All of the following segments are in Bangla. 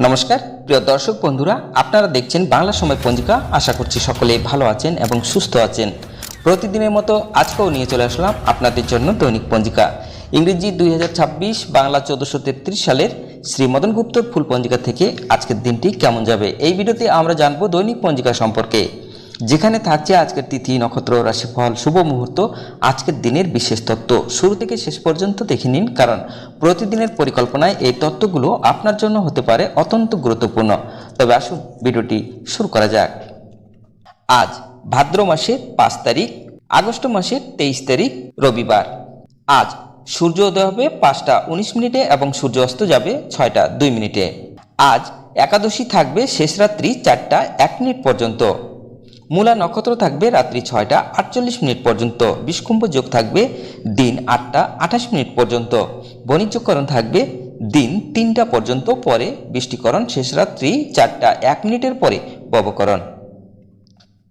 নমস্কার প্রিয় দর্শক বন্ধুরা, আপনারা দেখছেন বাংলা সময় পঞ্জিকা। আশা করছি সকলে ভালো আছেন এবং সুস্থ আছেন। প্রতিদিনের মতো আজকেও নিয়ে চলে আসলাম আপনাদের জন্য দৈনিক পঞ্জিকা। ইংরেজি 2026, বাংলা 1433 সালের শ্রী মদন গুপ্তর ফুল পঞ্জিকা থেকে আজকের দিনটি কেমন যাবে, এই ভিডিওতে আমরা জানবো দৈনিক পঞ্জিকা সম্পর্কে, যেখানে থাকছে আজকের তিথি, নক্ষত্র, রাশিফল, শুভ মুহূর্ত, আজকের দিনের বিশেষ তত্ত্ব। শুরু থেকে শেষ পর্যন্ত দেখে নিন, কারণ প্রতিদিনের পরিকল্পনায় এই তত্ত্বগুলো আপনার জন্য হতে পারে অত্যন্ত গুরুত্বপূর্ণ। তবে আসুন ভিডিওটি শুরু করা যাক। আজ ভাদ্র মাসের 5 তারিখ, আগস্ট মাসের 23 তারিখ, রবিবার। আজ সূর্য উদয় হবে 5টা 19 মিনিটে এবং সূর্য অস্ত যাবে 6টা 2 মিনিটে। আজ একাদশী থাকবে শেষ রাত্রি 4টা 1 মিনিট পর্যন্ত। মূলা নক্ষত্র থাকবে রাত্রি 6টা 48 মিনিট পর্যন্ত। বিষকুম্ভ যোগ থাকবে দিন 8টা 28 মিনিট পর্যন্ত। বণিজ্যকরণ থাকবে দিন 3টা পর্যন্ত, পরে বৃষ্টিকরণ শেষ রাত্রি 4টা 1 মিনিটের পরে ববকরণ।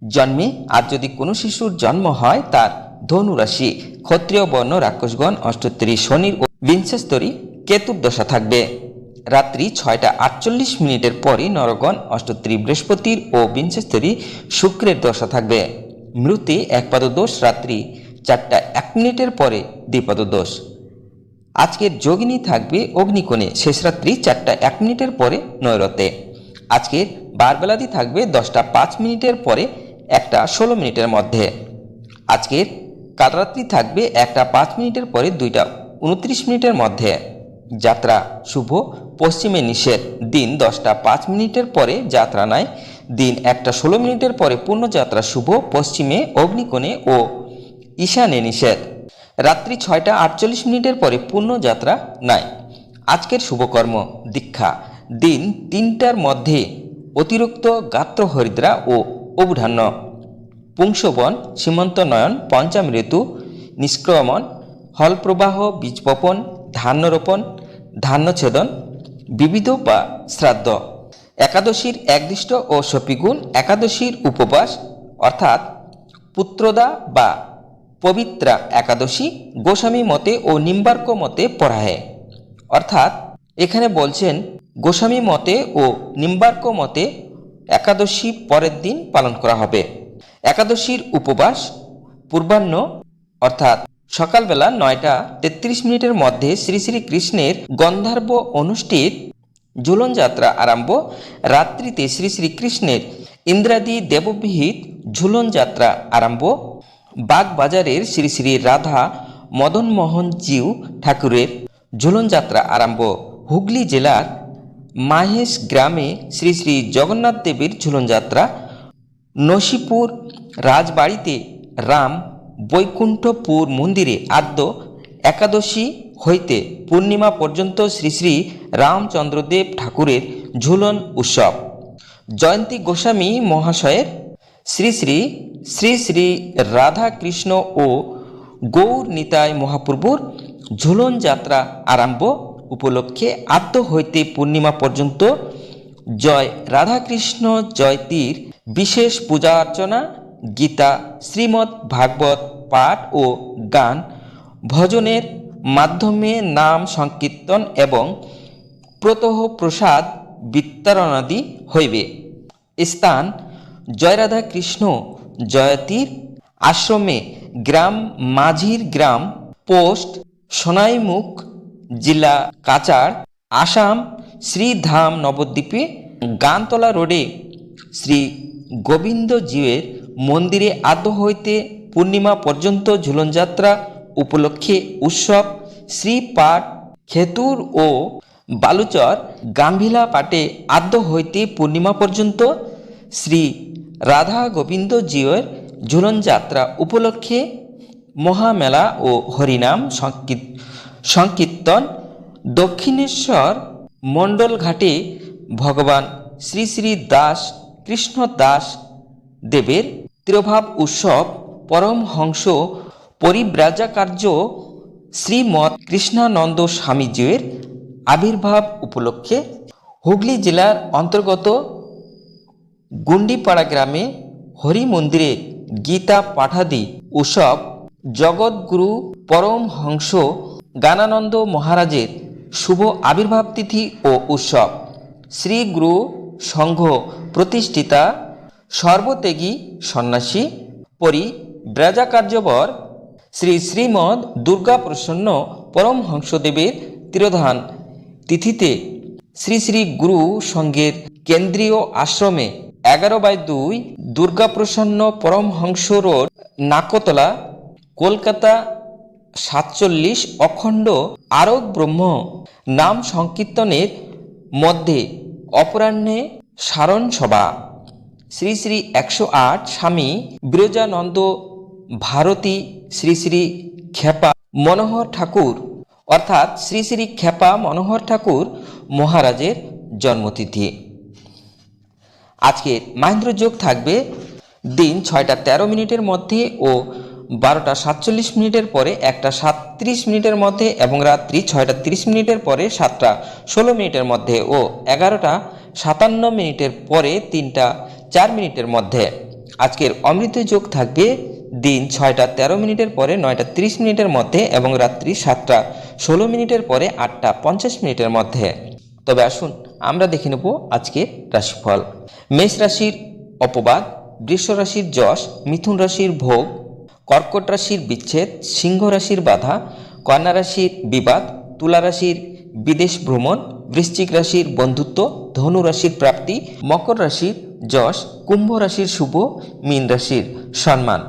জন্মে আজ যদি কোনো শিশুর জন্ম হয়, তার ধনু রাশি, ক্ষত্রিয় বর্ণ, রাক্ষসগণ, অষ্টোত্তরী শনির ও বিংশস্তরী কেতুর দশা থাকবে। রাত্রি 6টা 48 মিনিটের পরে নরগণ, অষ্টোত্তরী বৃহস্পতির ও বিংশস্তরী শুক্রের দশা থাকবে। মৃতে একপাদ দোষ রাত্রি 4টা 1 মিনিটের পরে দ্বিপাদ দোষ। আজকের যোগিনী থাকবে অগ্নিকোণে শেষ রাত্রি 4টা 1 মিনিটের পরে নৈরতে। আজকের বারবেলাদি থাকবে 10টা 5 মিনিটের পরে 1টা 16 মিনিটের মধ্যে। আজকের কালরাত্রি থাকবে 1টা 5 মিনিটের পরে 2টা 29 মিনিটের মধ্যে। যাত্রা শুভ, পশ্চিমে নিষেধ, দিন 10টা 5 মিনিটের পরে যাত্রা নাই, দিন 1টা 16 মিনিটের পরে পূর্ণযাত্রা শুভ, পশ্চিমে অগ্নিকোণে ও ঈশানে নিষেধ। রাত্রি 6টা 48 মিনিটের পরে পূর্ণযাত্রা নাই। আজকের শুভকর্ম দীক্ষা, দিন 3টার মধ্যে অতিরিক্ত গাত্র হরিদ্রা ও অবধান্য। পুংসবন, সীমন্ত নয়ন, পঞ্চম ঋতু, নিষ্ক্রমণ, হলপ্রবাহ, বীজ বপন, ধান্য রোপণ, ধান্যছেদন, বিবিধ বা শ্রাদ্ধ। একাদশীর একদিষ্ট ও সপিগুণ, একাদশীর উপবাস অর্থাৎ পুত্রদা বা পবিত্রা একাদশী গোস্বামী মতে ও নিম্বার্ক মতে পড়ায়। অর্থাৎ এখানে বলছেন গোস্বামী মতে ও নিম্বার্ক মতে একাদশী পরের দিন পালন করা হবে। একাদশীর উপবাস পূর্বাহ্ন অর্থাৎ সকালবেলা 9টা 33 মিনিটের মধ্যে শ্রী শ্রী কৃষ্ণের গন্ধর্ব অনুষ্ঠিত ঝুলন যাত্রা আরম্ভ। রাত্রিতে শ্রী শ্রী কৃষ্ণের ইন্দ্রাদি দেববিহিত ঝুলন যাত্রা আরম্ভ। বাগবাজারের শ্রী শ্রী রাধা মদন মোহন জিউ ঠাকুরের ঝুলন যাত্রা আরম্ভ। হুগলি জেলার মাহেশ গ্রামে শ্রী শ্রী জগন্নাথ দেবের ঝুলন যাত্রা। নসিপুর রাজবাড়িতে রাম বৈকুণ্ঠপুর মন্দিরে আদ্য একাদশী হইতে পূর্ণিমা পর্যন্ত শ্রী শ্রী রামচন্দ্রদেব ঠাকুরের ঝুলন উৎসব। জয়ন্তী গোস্বামী মহাশয়ের শ্রী শ্রী শ্রী শ্রী রাধা কৃষ্ণ ও গৌর নিতাই মহাপ্রভুর ঝুলন যাত্রা আরম্ভ উপলক্ষে আদ্য হইতে পূর্ণিমা পর্যন্ত জয় রাধাকৃষ্ণ জয়তীর বিশেষ পূজা অর্চনা, গীতা, শ্রীমদ্ ভাগবত পাঠ ও গান, ভজনের মাধ্যমে নাম সংকীর্তন এবং প্রতহ প্রসাদ বিতরণাদি হইবে। স্থান জয়রাধা কৃষ্ণ জয়তীর আশ্রমে, গ্রাম মাঝির গ্রাম, পোস্ট সোনাইমুখ, জেলা কাচার, আসাম, শ্রীধাম নবদ্বীপে। গানতলা রোডে শ্রী গোবিন্দজিউয়ের মন্দিরে আদ্য হইতে পূর্ণিমা পর্যন্ত ঝুলনযাত্রা উপলক্ষে উৎসব। শ্রীপাঠ খেতুর ও বালুচর গাম্ভীলা পাটে আদ্য হইতে পূর্ণিমা পর্যন্ত শ্রী রাধা গোবিন্দজিউয়ের ঝুলনযাত্রা উপলক্ষে মহামেলা ও হরিনাম সংকীর্তন। দক্ষিণেশ্বর মণ্ডলঘাটে ভগবান শ্রী শ্রী দাস কৃষ্ণ দাস দেবের তিরোভাব উৎসব। পরমহংস পরিব্রাজাকার্য শ্রীমৎ কৃষ্ণানন্দ স্বামীজির আবির্ভাব উপলক্ষে হুগলি জেলার অন্তর্গত গুন্ডিপাড়া গ্রামে হরি মন্দিরে গীতা পাঠাদি উৎসব। জগৎগুরু পরমহংস জ্ঞানানন্দ মহারাজের শুভ আবির্ভাব তিথি ও উৎসব। শ্রী গুরু সংঘ প্রতিষ্ঠিতা সর্বত্যাগী সন্ন্যাসী পরিব্রাজাকার্যবর শ্রী শ্রীমৎ দুর্গা প্রসন্ন পরমহংসদেবের তিরোধান তিথিতে শ্রী শ্রী গুরু সংঘের কেন্দ্রীয় আশ্রমে 11/2 দুর্গাপ্রসন্ন পরমহংস রোড, নাকতলা, কলকাতা 47 অখণ্ড আরোগ ব্রহ্ম নাম সংকীর্তনের মধ্যে অপরাহ্নে সারণ সভা। শ্রী শ্রী 108 স্বামী বিরজানন্দ ভারতী শ্রী শ্রী খেপা মনোহর ঠাকুর অর্থাৎ শ্রী শ্রী খেপা মনোহর ঠাকুর মহারাজের জন্মতিথি। আজকের মাহেন্দ্র যোগ থাকবে দিন 6টা13 মধ্যে ও 12টা47 পরে 1টা37 মধ্যে এবং রাত্রি 6টা30 পরে 7টা16 মধ্যে ও 11টা57 পরে 3টা4 মধ্যে। আজকের অমৃত যোগ থাকবে দিন 6টা13 পরে 9টা30 মধ্যে এবং রাত্রি 7টা16 পরে 8টা50 মধ্যে। তবে আসুন আমরা দেখে নেব আজকের রাশিফল। মেষ রাশির অপবাদ, বৃষ রাশির যশ, মিথুন রাশির ভোগ, কর্কট রাশির বিচ্ছেদ, সিংহ রাশির বাধা, কন্যা রাশির বিবাদ, তুলা রাশির বিদেশ ভ্রমণ, বৃশ্চিক রাশির বন্ধুত্ব, ধনু রাশির প্রাপ্তি, মকর রাশির যশ, কুম্ভ রাশির শুভ, মীন রাশির সম্মান।